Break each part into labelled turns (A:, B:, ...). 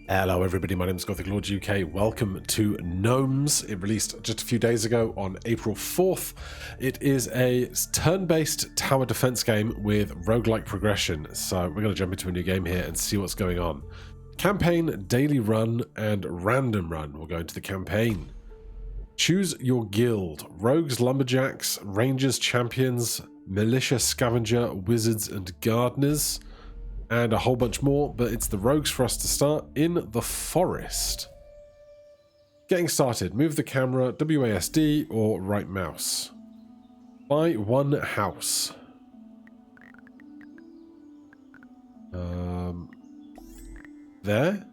A: Hello everybody, my name is Gothic Lord UK. Welcome to Gnomes. It released just a few days ago on April 4th. It is a turn-based tower defense game with roguelike progression. So we're going to jump into a new game here and see what's going on. Campaign, daily run, and random run. We'll go into the campaign. Choose your guild. Rogues, lumberjacks, rangers, champions, militia, scavenger, wizards, and gardeners. And a whole bunch more, but it's the rogues for us to start in the forest. Getting started, move the camera, WASD or right mouse. Buy one house. There.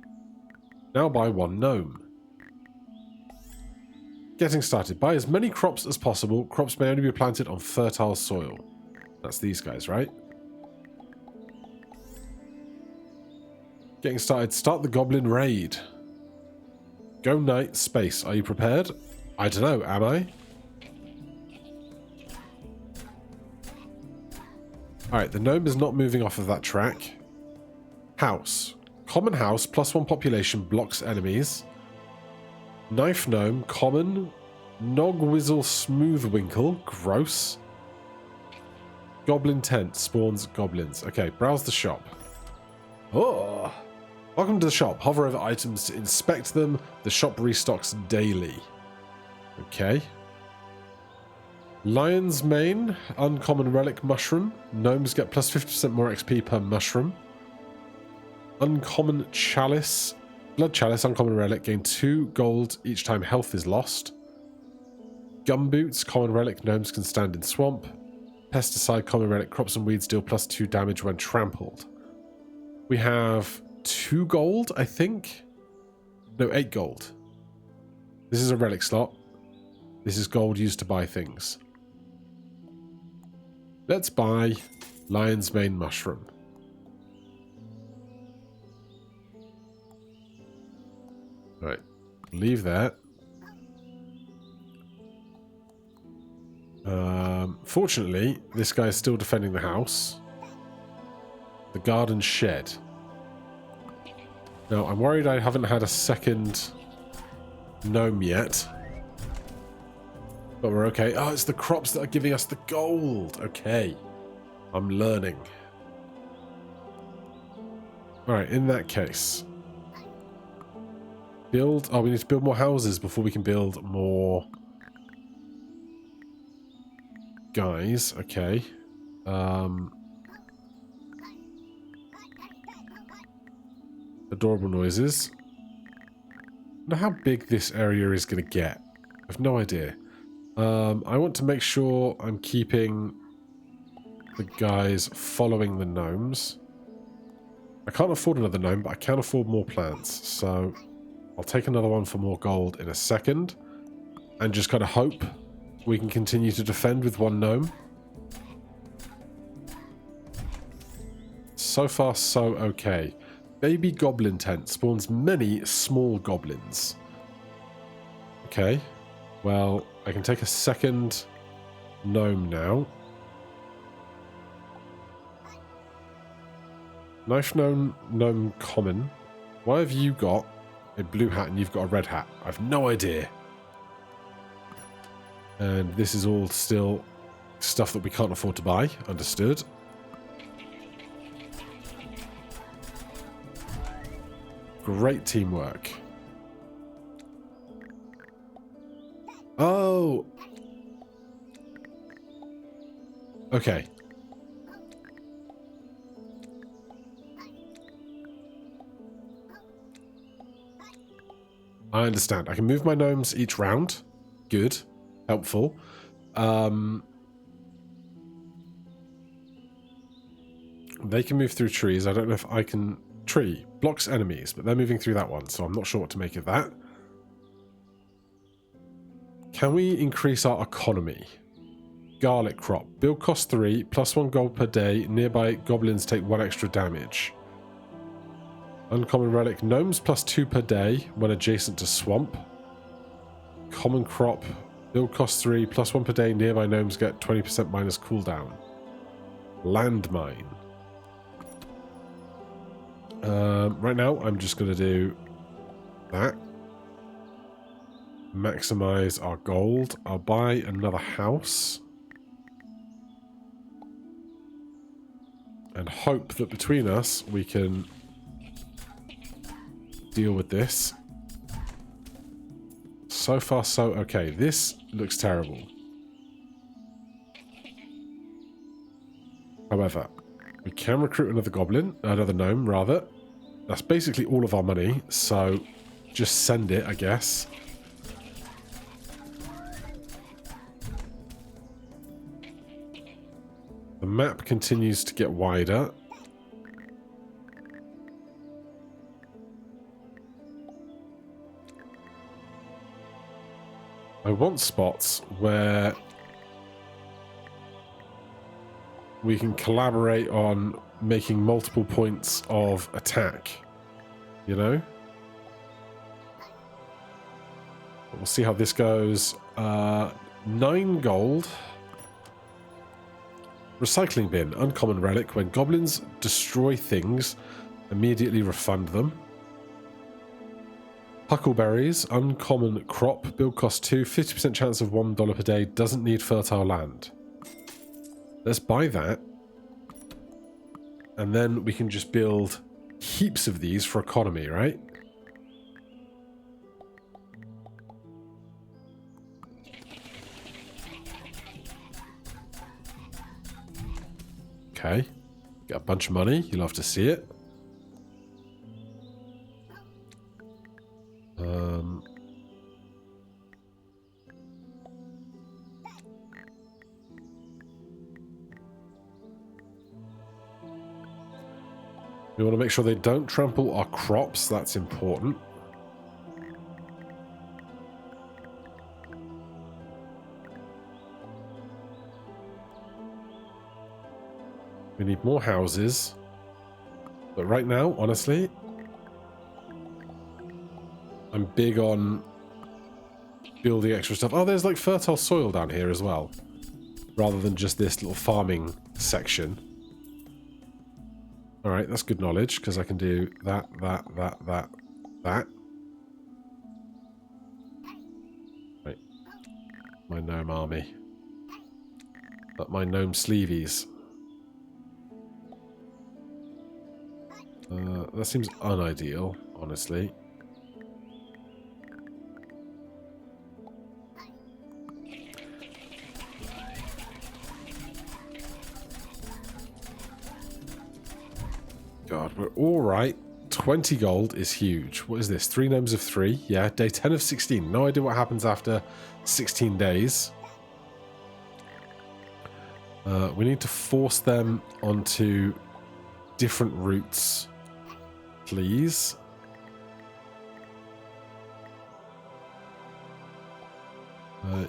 A: Now buy one gnome. Getting started, buy as many crops as possible. Crops may only be planted on fertile soil. That's these guys, right? Getting started, start the goblin raid. Go knight, space. Are you prepared? I don't know, am I? Alright, the gnome is not moving off of that track. House. Common house, +1 population, blocks enemies. Knife gnome, common. Nogwizzle smoothwinkle, gross. Goblin tent, spawns goblins. Okay, browse the shop. Oh! Welcome to the shop. Hover over items to inspect them. The shop restocks daily. Okay. Lion's mane, uncommon relic mushroom. Gnomes get plus 50% more XP per mushroom. Uncommon chalice. Blood chalice, uncommon relic. Gain 2 gold each time health is lost. Gumboots, common relic. Gnomes can stand in swamp. Pesticide, common relic. Crops and weeds deal plus 2 damage when trampled. We have 2 gold, I think. No, 8 gold. This is a relic slot. This is gold used to buy things. Let's buy lion's mane mushroom. Right, leave that. Fortunately, this guy is still defending the house. The garden shed. Now, I'm worried I haven't had a second gnome yet. But we're okay. Oh, it's the crops that are giving us the gold. Okay. I'm learning. Alright, in that case. Build... Oh, we need to build more houses before we can build more... guys. Okay. Adorable noises. I don't know how big this area is going to get. I have no idea. I want to make sure I'm keeping the guys following the gnomes. I can't afford another gnome, but I can afford more plants. So I'll take another one for more gold in a second. And just kind of hope we can continue to defend with one gnome. So far, so okay. Baby goblin tent spawns many small goblins. Okay. Well, I can take a second gnome now. Knife gnome common. Why have you got a blue hat and you've got a red hat? I have no idea. And this is all still stuff that we can't afford to buy. Understood. Great teamwork. Oh! Okay. I understand. I can move my gnomes each round. Good. Helpful. They can move through trees. I don't know if I can... Tree. Blocks enemies, but they're moving through that one, so I'm not sure what to make of that. Can we increase our economy? Garlic crop. Build cost 3, +1 gold per day. Nearby goblins take 1 extra damage. Uncommon relic. Gnomes +2 per day when adjacent to swamp. Common crop. Build cost 3, +1 per day. Nearby gnomes get 20% minus cooldown. Landmine. Right now, I'm just going to do that. Maximize our gold. I'll buy another house. And hope that between us, we can deal with this. So far, so okay. This looks terrible. However, we can recruit another gnome, rather. That's basically all of our money, so just send it, I guess. The map continues to get wider. I want spots where we can collaborate on making multiple points of attack, you know? We'll see how this goes. 9 gold. Recycling bin, uncommon relic. When goblins destroy things, immediately refund them. Huckleberries, uncommon crop, build cost 2, 50% chance of $1 per day, doesn't need fertile land. Let's buy that. And then we can just build heaps of these for economy, right? Okay. Get a bunch of money. You'll have to see it. We want to make sure they don't trample our crops. That's important. We need more houses. But right now, honestly, I'm big on building extra stuff. Oh, there's like fertile soil down here as well. Rather than just this little farming section. Alright, that's good knowledge, because I can do that. Right. My gnome army. But my gnome sleeveys. That seems unideal, honestly. God, we're all right. 20 gold is huge. What is this? 3 gnomes of 3? Yeah, day 10 of 16. No idea what happens after 16 days. We need to force them onto different routes, please.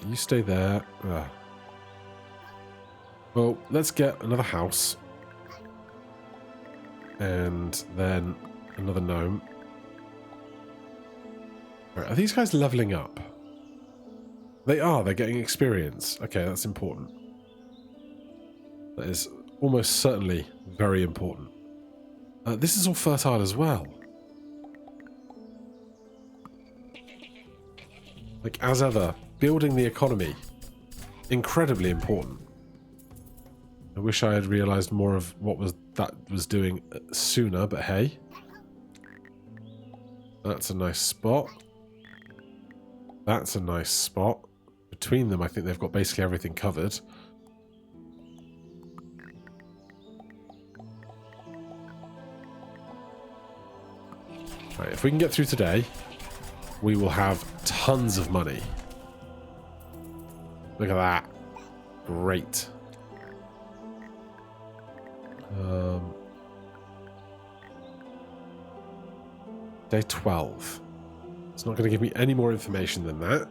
A: You stay there. Well, let's get another house. And then another gnome. Right, are these guys leveling up? They are. They're getting experience. Okay, that's important. That is almost certainly very important. This is all fertile as well. Like, as ever, building the economy. Incredibly important. I wish I had realised more of what that was doing sooner, but hey. That's a nice spot. That's a nice spot. Between them, I think they've got basically everything covered. Right, if we can get through today, we will have tons of money. Look at that. Great. Day 12. It's not going to give me any more information than that.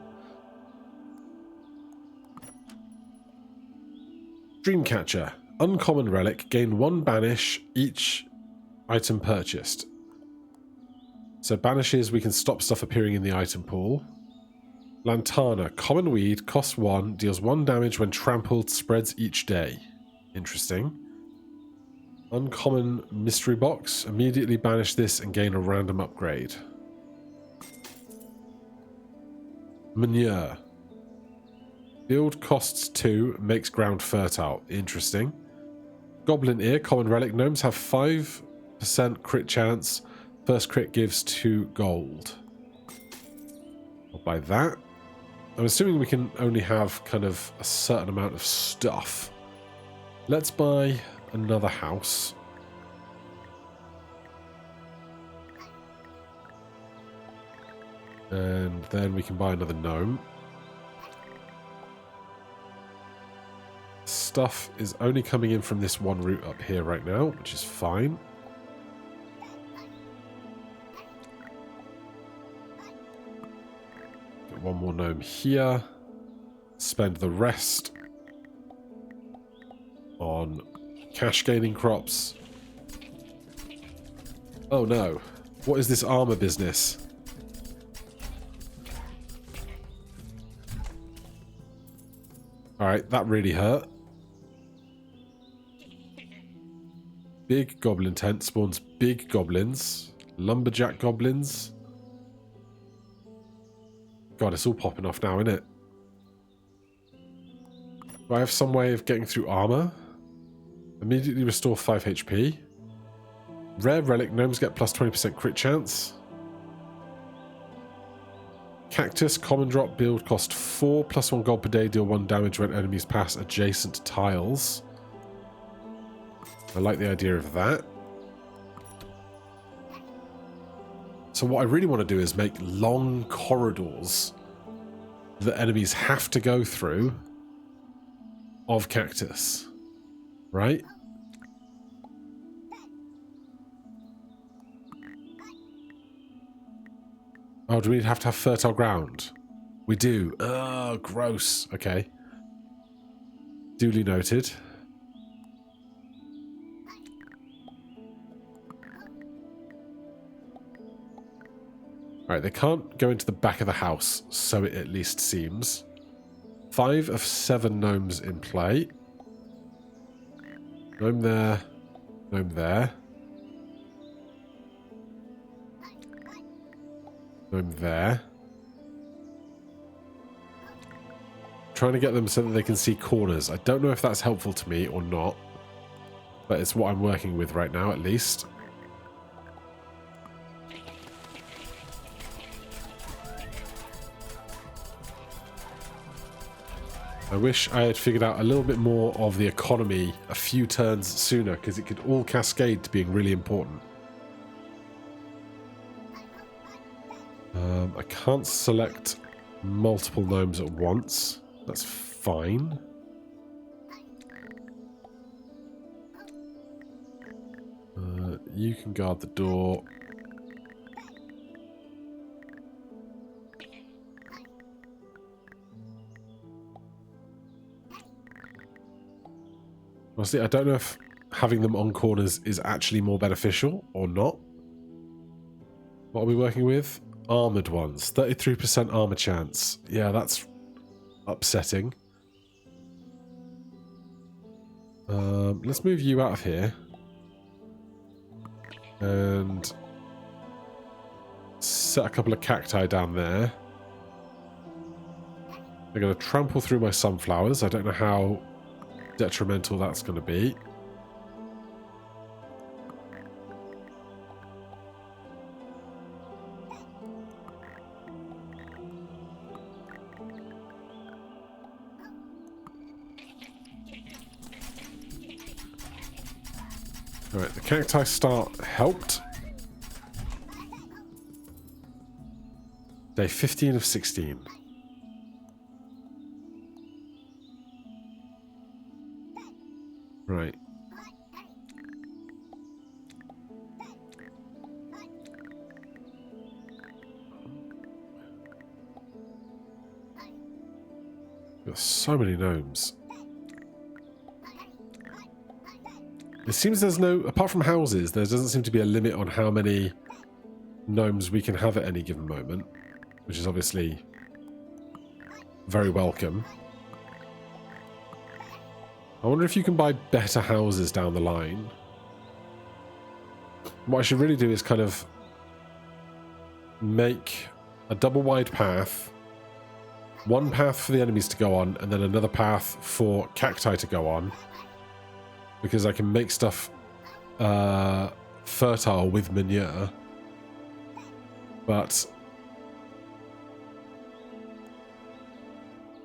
A: Dreamcatcher. Uncommon relic. Gain 1 banish each item purchased. So banishes, we can stop stuff appearing in the item pool. Lantana. Common weed. Costs 1. Deals 1 damage when trampled. Spreads each day. Interesting. Uncommon mystery box. Immediately banish this and gain a random upgrade. Manure. Build costs 2, makes ground fertile. Interesting. Goblin ear, common relic. Gnomes have 5% crit chance. First crit gives 2 gold. I'll buy that. I'm assuming we can only have kind of a certain amount of stuff. Let's buy another house. And then we can buy another gnome. Stuff is only coming in from this one route up here right now, which is fine. Get one more gnome here. Spend the rest on cash gaining crops. Oh no. What is this armor business? Alright, that really hurt. Big goblin tent spawns big goblins. Lumberjack goblins. God, it's all popping off now, isn't it? Do I have some way of getting through armor? Immediately restore 5 HP. Rare relic. Gnomes get plus 20% crit chance. Cactus, common drop, build cost 4, plus 1 gold per day, deal 1 damage when enemies pass adjacent tiles. I like the idea of that. So what I really want to do is make long corridors that enemies have to go through of cactus. Right? Oh, do we have to have fertile ground? We do. Oh, gross. Okay. Duly noted. Alright, they can't go into the back of the house, so it at least seems. 5 of 7 gnomes in play. Gnome there. Gnome there. Gnome there. Trying to get them so that they can see corners. I don't know if that's helpful to me or not, but it's what I'm working with right now, at least. I wish I had figured out a little bit more of the economy a few turns sooner, because it could all cascade to being really important. I can't select multiple gnomes at once. That's fine. You can guard the door. Honestly, I don't know if having them on corners is actually more beneficial or not. What are we working with? Armored ones. 33% armor chance. Yeah, that's upsetting. Let's move you out of here. And set a couple of cacti down there. They're going to trample through my sunflowers. I don't know how detrimental that's going to be. Alright, the cacti start helped. Day 15 of 16. Right. Got so many gnomes. It seems there's no, apart from houses, there doesn't seem to be a limit on how many gnomes we can have at any given moment, which is obviously very welcome. I wonder if you can buy better houses down the line. What I should really do is kind of make a double wide path, one path for the enemies to go on, and then another path for cacti to go on, because I can make stuff fertile with manure. But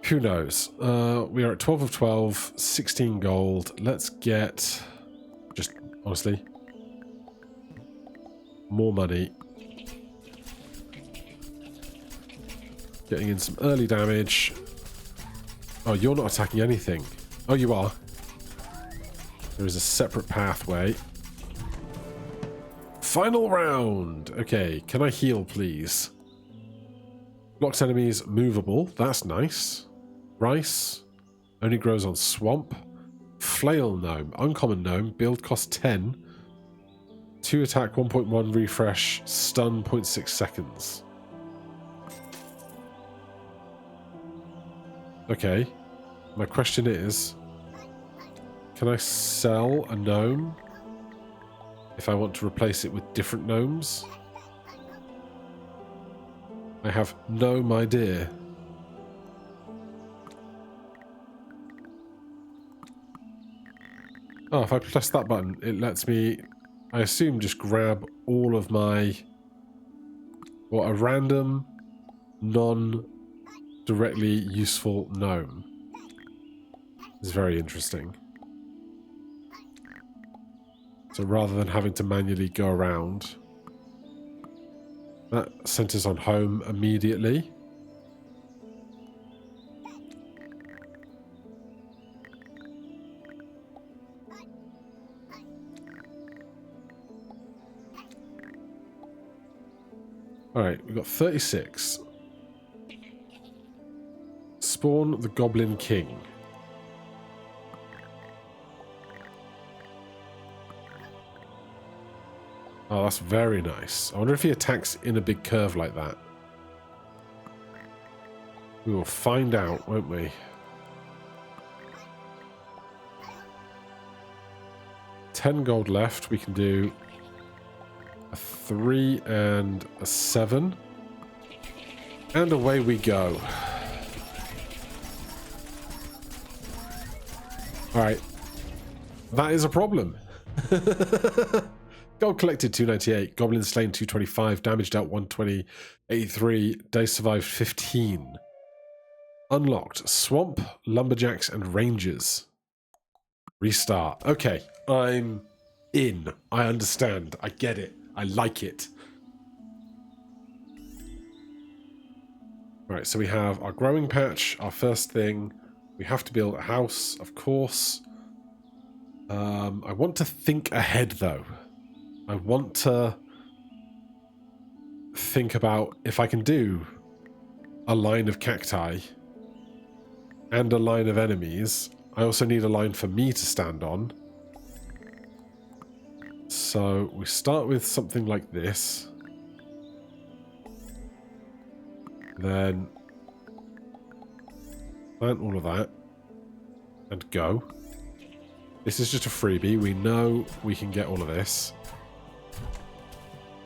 A: who knows? We are at 12 of 12, 16 gold. Let's get, just honestly, more money. Getting in some early damage. Oh, you're not attacking anything. Oh, you are. There is a separate pathway. Final round. Okay, can I heal, please? Blocks enemies movable. That's nice. Rice. Only grows on swamp. Flail gnome. Uncommon gnome. Build cost 10. 2 attack, 1.1 refresh. Stun, 0.6 seconds. Okay. My question is, can I sell a gnome if I want to replace it with different gnomes? I have no idea. Oh, if I press that button, it lets me, I assume, just grab all of my, what, a random, non-directly useful gnome. It's very interesting. So rather than having to manually go around, that centers on home immediately. Alright, we've got 36. Spawn the Goblin King. Oh, that's very nice. I wonder if he attacks in a big curve like that. We will find out, won't we? $10 gold left. We can do a 3 and a 7. And away we go. Alright. That is a problem. Gold collected 298, goblins slain 225, damage dealt 120, 83, days survived 15. Unlocked swamp, lumberjacks, and rangers. Restart. Okay, I'm in. I understand. I get it. I like it. Right, so we have our growing patch, our first thing. We have to build a house, of course. I want to think ahead, though. I want to think about if I can do a line of cacti and a line of enemies. I also need a line for me to stand on. So we start with something like this. Then plant all of that and go. This is just a freebie. We know we can get all of this.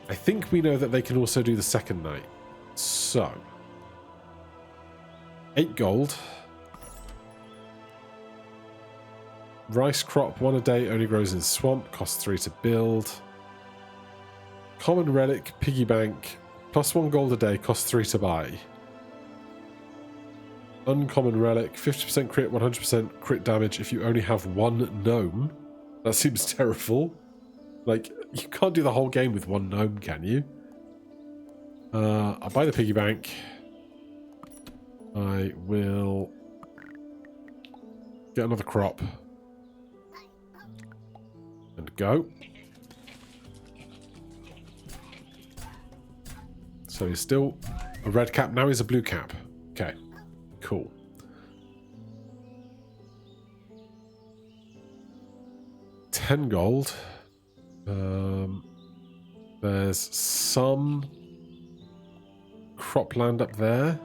A: I think we know that they can also do the second night. So 8 gold. Rice crop, 1 a day, only grows in swamp, costs 3 to build. Common relic, piggy bank, plus 1 gold a day, costs 3 to buy. Uncommon relic, 50% crit, 100% crit damage if you only have 1 gnome. That seems terrible. Like, you can't do the whole game with 1 gnome, can you? I'll buy the piggy bank. I will get another crop. And go. So he's still a red cap. Now he's a blue cap. Okay. Cool. $10 gold. There's some cropland up there.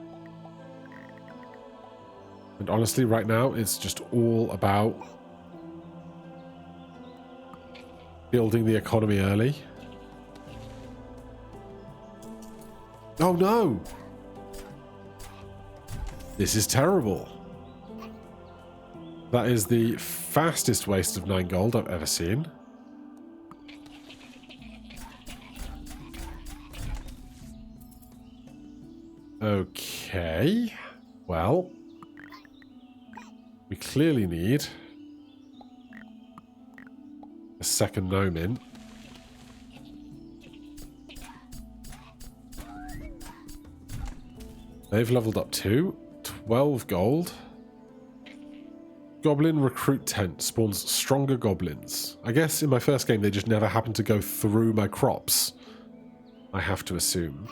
A: And honestly, right now, it's just all about building the economy early. Oh no! This is terrible. That is the fastest waste of 9 gold I've ever seen. Okay. Well, we clearly need a second gnome in. They've leveled up too. 12 gold. Goblin recruit tent spawns stronger goblins. I guess in my first game they just never happened to go through my crops. I have to assume.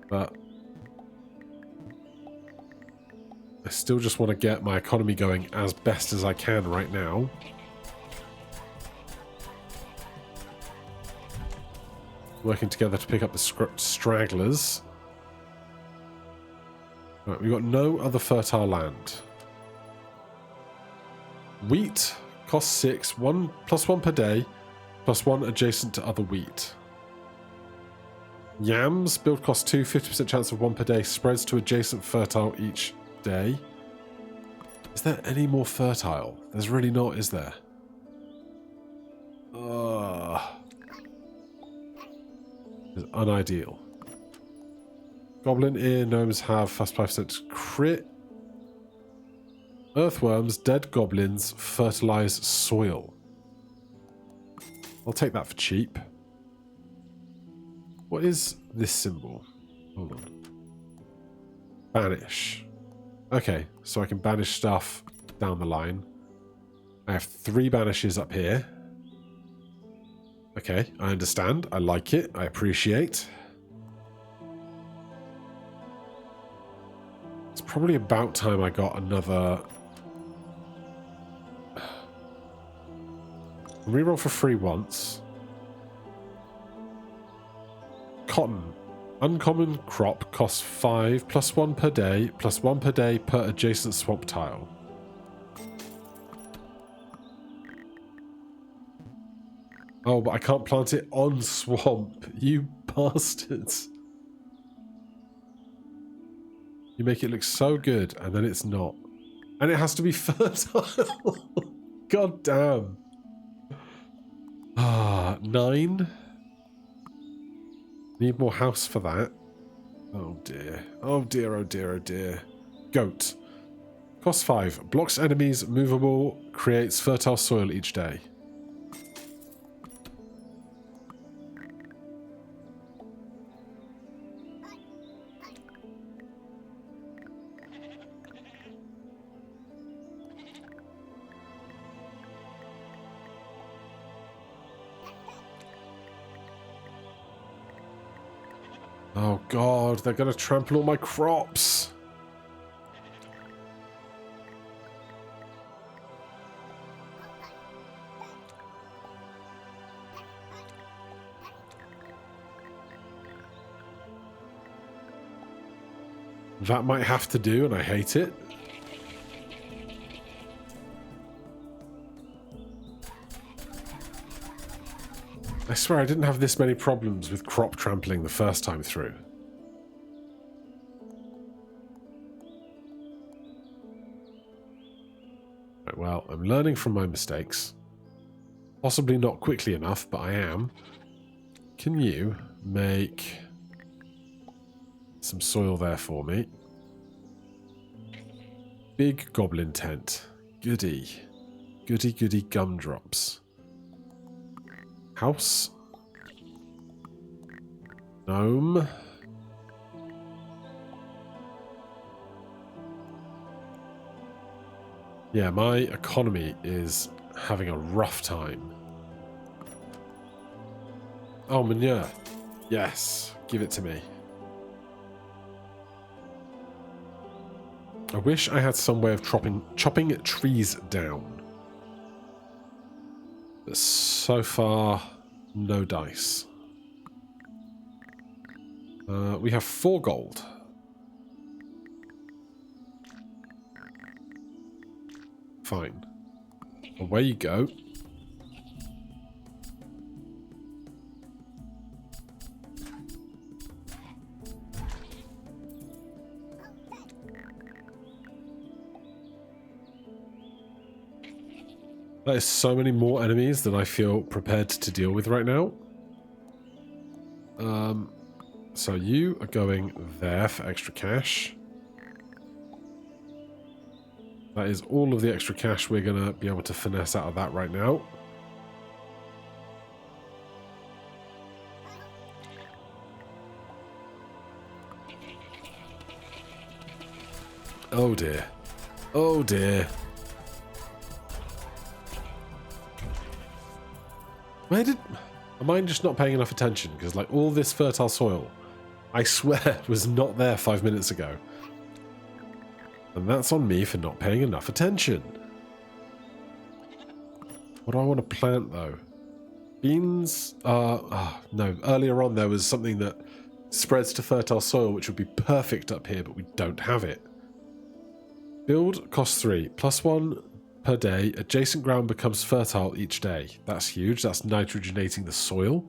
A: But I still just want to get my economy going as best as I can right now. Working together to pick up the stragglers. Right, we've got no other fertile land. Wheat costs 6, 1 plus 1 per day, plus 1 adjacent to other wheat. Yams, build cost 2, 50% chance of 1 per day, spreads to adjacent fertile each day. Is there any more fertile? There's really not, is there? It's unideal. Goblin ear gnomes have fast 5% crit. Earthworms, dead goblins, fertilize soil. I'll take that for cheap. What is this symbol? Hold on. Banish. Okay, so I can banish stuff down the line. I have 3 banishes up here. Okay, I understand. I like it. I appreciate. It's probably about time I got another... Reroll for free once. Cotton. Uncommon crop costs 5, plus 1 per day, plus 1 per day per adjacent swamp tile. Oh, but I can't plant it on swamp. You bastards. You make it look so good, and then it's not. And it has to be fertile. God damn. 9. Need more house for that. Oh dear. Oh dear, oh dear, oh dear. Goat. Cost 5. Blocks enemies movable. Creates fertile soil each day. Oh god, they're going to trample all my crops. That might have to do, and I hate it. I swear I didn't have this many problems with crop trampling the first time through. Right, well, I'm learning from my mistakes. Possibly not quickly enough, but I am. Can you make some soil there for me? Big goblin tent. Goody. Goody goody gumdrops. House. Gnome. Yeah, my economy is having a rough time. Oh, manure. Yes, give it to me. I wish I had some way of chopping trees down. But so far, no dice. We have 4 gold. Fine. Away you go. That is so many more enemies than I feel prepared to deal with right now. So you are going there for extra cash. That is all of the extra cash we're going to be able to finesse out of that right now. Oh dear. Oh dear. Am I just not paying enough attention? Because like all this fertile soil, I swear, was not there 5 minutes ago. And that's on me for not paying enough attention. What do I want to plant though? Beans? No, earlier on there was something that spreads to fertile soil which would be perfect up here, but we don't have it. Build costs 3, +1 per day. Adjacent ground becomes fertile each day. That's huge. That's nitrogenating the soil.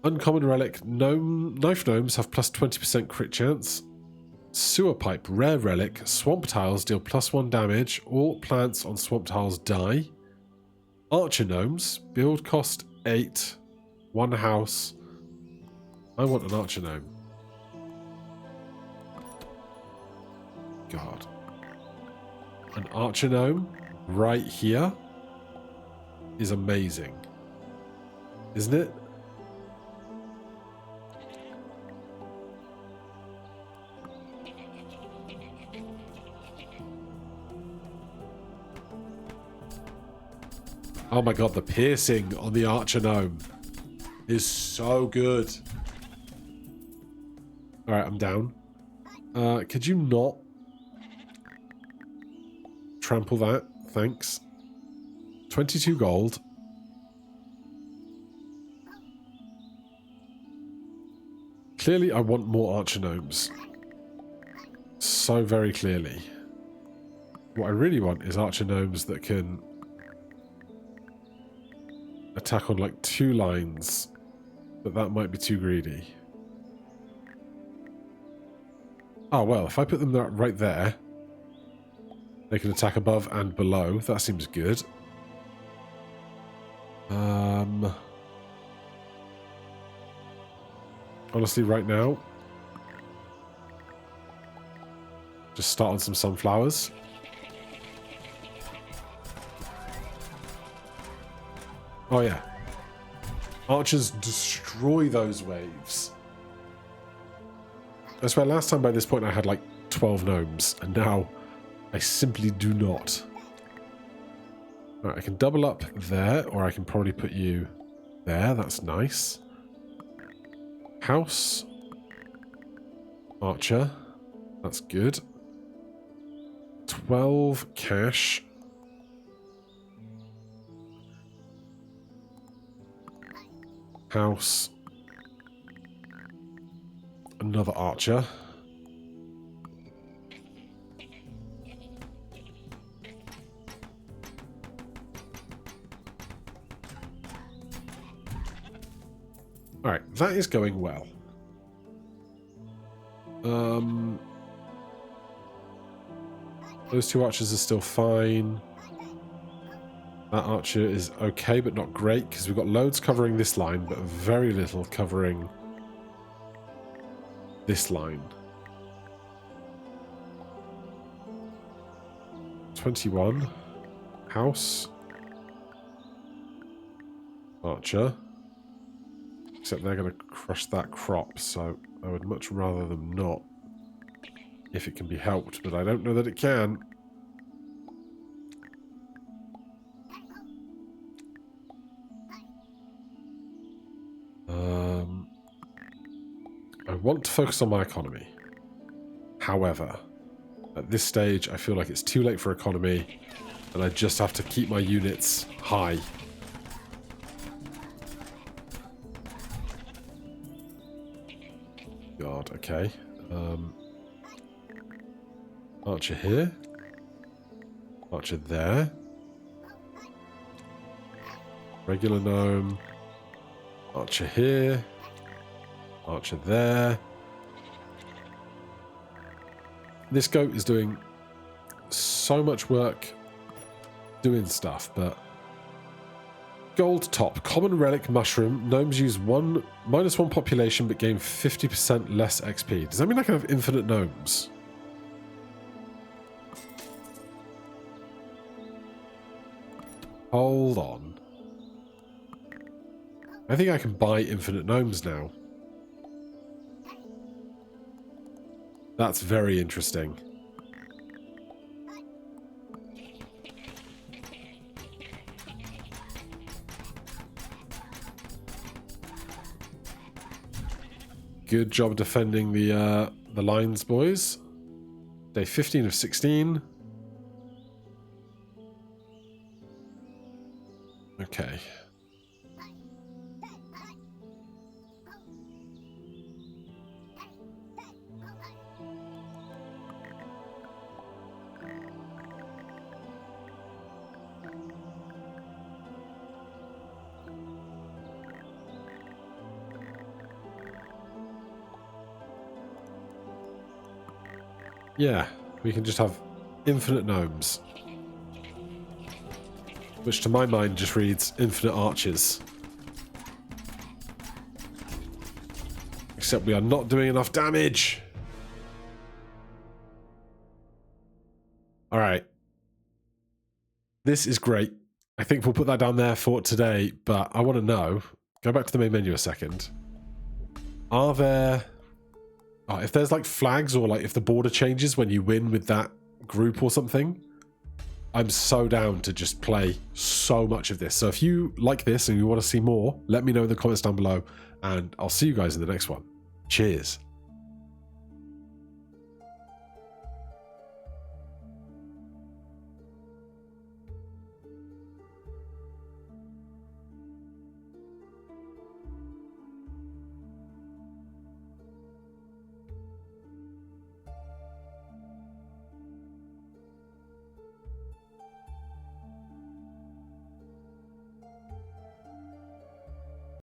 A: Uncommon relic. Knife gnomes have +20% crit chance. Sewer pipe. Rare relic. Swamp tiles deal +1 damage. All plants on swamp tiles die. Archer gnomes. Build cost 8. 1 house. I want an archer gnome. God. An archer gnome right here is amazing. Isn't it? Oh my god, the piercing on the archer gnome is so good. Alright, I'm down. Could you not trample that? Thanks. 22 gold. Clearly, I want more archer gnomes. So very clearly. What I really want is archer gnomes that can attack on like 2 lines, but that might be too greedy. Oh well, if I put them right there, they can attack above and below. That seems good. Honestly, right now, just start on some sunflowers. Oh yeah. Archers destroy those waves. I swear last time by this point I had like 12 gnomes, and now I simply do not. Alright, I can double up there, or I can probably put you there. That's nice. House. Archer. That's good. 12 cash. House. Another archer. Alright, that is going well. Those 2 archers are still fine. That archer is okay, but not great, because we've got loads covering this line, but very little covering this line. 21. House. Archer. Except they're going to crush that crop, so I would much rather them not. If it can be helped, but I don't know that it can. I want to focus on my economy. However, at this stage, I feel like it's too late for economy, and I just have to keep my units high. God, okay. Archer here. Archer there. Regular gnome. Archer here. Archer there. This goat is doing so much work doing stuff, but... Gold top. Common relic mushroom. Gnomes use -1 population but gain 50% less XP. Does that mean I can have infinite gnomes? Hold on. I think I can buy infinite gnomes now. That's very interesting. Good job defending the lines, boys. Day 15 of 16. Okay. Yeah, we can just have infinite gnomes. Which to my mind just reads infinite archers. Except we are not doing enough damage. Alright. This is great. I think we'll put that down there for today, but I want to know... Go back to the main menu a second. Are there... Oh, if there's like flags or like if the border changes when you win with that group or something, I'm so down to just play so much of this. So if you like this and you want to see more, let me know in the comments down below, and I'll see you guys in the next one. Cheers.